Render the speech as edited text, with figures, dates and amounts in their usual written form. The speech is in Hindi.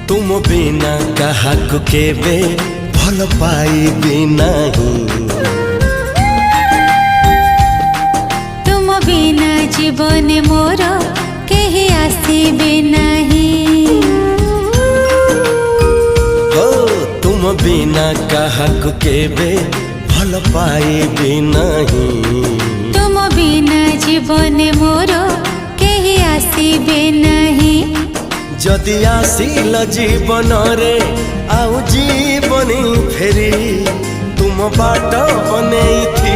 तुम बिना काहाकु केबे भल पाइबी नहीं। तुम बिना जीवन मोर केही आसीबे नहीं। हो तुम बिना काहाकु केबे भल पाइबी नहीं। तुम बिना जीवन मोर केही आसीबे नहीं। जदि आसिल जीवन रे आउ जीवनी फेरी तुम बाट बनेई थी